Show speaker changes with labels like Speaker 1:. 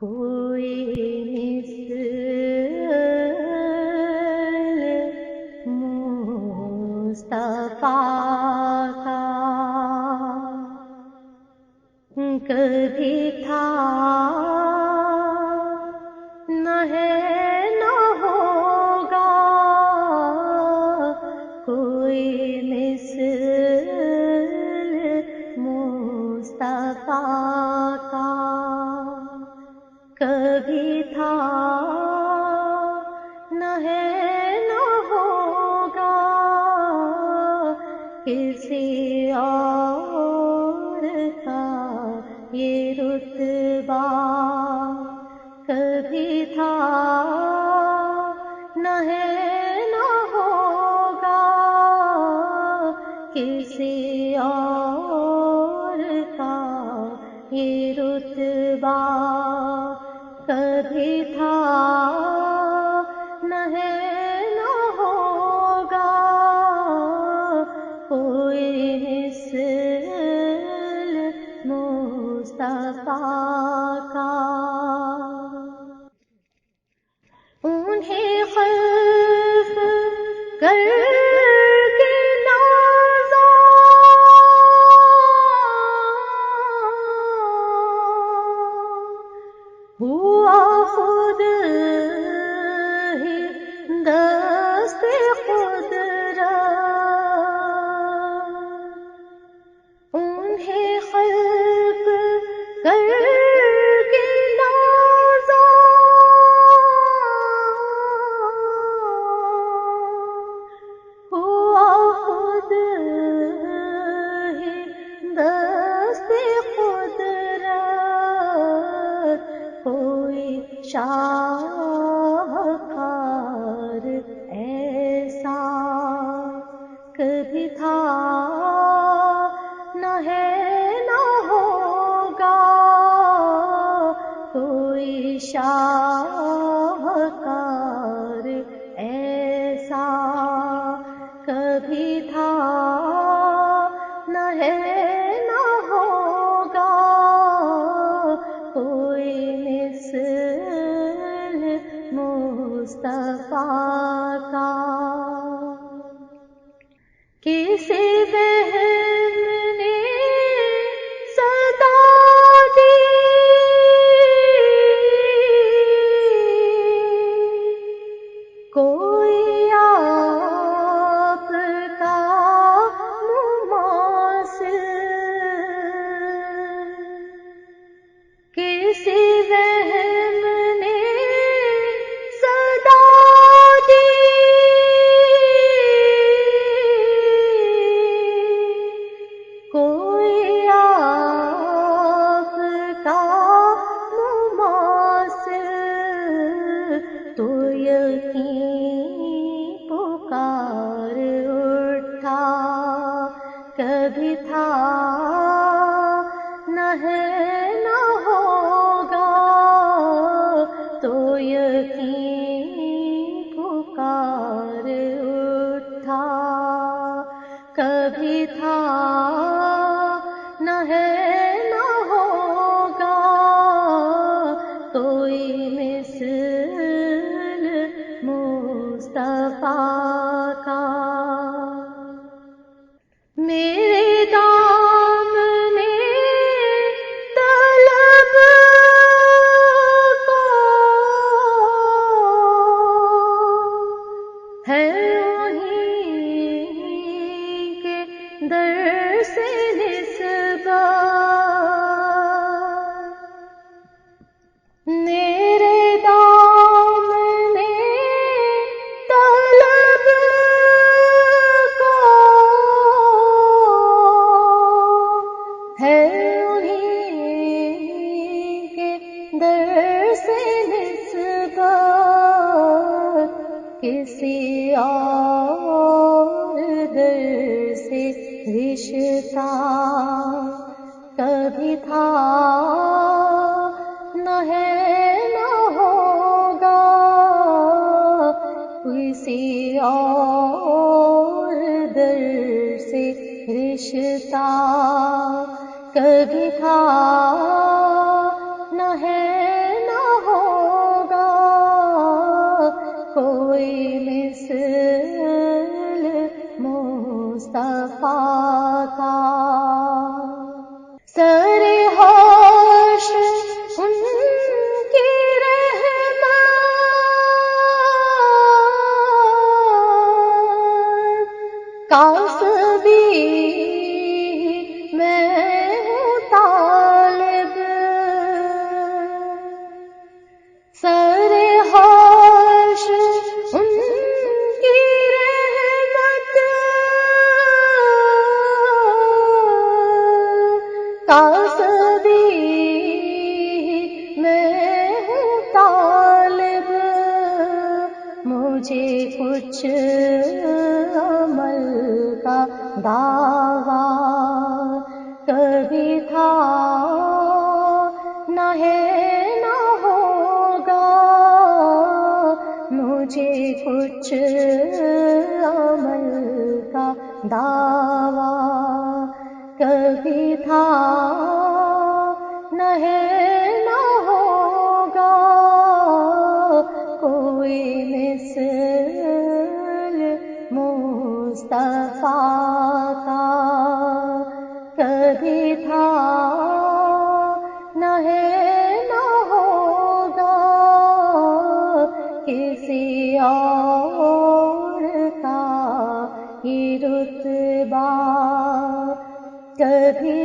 Speaker 1: کوئی مثل مصطفیٰ کا کبھی تھا نہ ہے نہ ہوگا، کوئی مثل مصطفیٰ کا کبھی تھا نہ ہے نہ ہوگا، کسی اور کا یہ رتبہ کبھی تھا نہ ہے نہ ہوگا، کسی اور کا یہ رتبہ کبھی تھا نہ ہے نہ ہوگا، کوئی مثل مصطفیٰ کا۔ انہیں خلق کر کے نازا ہوا خود ہی دست قدرت، انہیں خلق کر کے نازا ہوا خود ہی دست قدرت، کوئی شاہکار ایسا کبھی تھا نہ ہے نہ ہوگا، کوئی شاہکار ایسا کبھی تھا نہ ہے نہ ہوگا، کوئی مثل مصطفیٰ کا۔ کسی بہن نے صدا دی کوئی آپ کا مماثل، کسی وہم نے صدا دی کوئی آپ کا مماثل، تو یقین پکار اٹھا کبھی تھا نہ ہے نہ ہوگا، تو یقین پکار اٹھا کبھی تھا نہ ہے نہ ہوگا، کوئی مثل مصطفیٰ کا۔ میرے دامنے طلب کو ہے انہیں کے در سے نسبت، میرے دامنے طلب کو ہے انہیں کے در سے نسبت، کسی اور در سے رشتہ کبھی تھا نہ ہے نہ ہوگا، کسی اور در سے رشتہ کبھی تھا نہ ہے نہ کچھ عمل کا دعویٰ کبھی تھا نہ ہے نہ ہوگا، مجھے کچھ عمل کا دعویٰ کبھی تھا نہ ہے نہ ہوگا، کوئی مثل مصطفیٰ کا کبھی تھا نہ ہے نہ ہوگا، کسی اور کا یہ رتبہ کبھی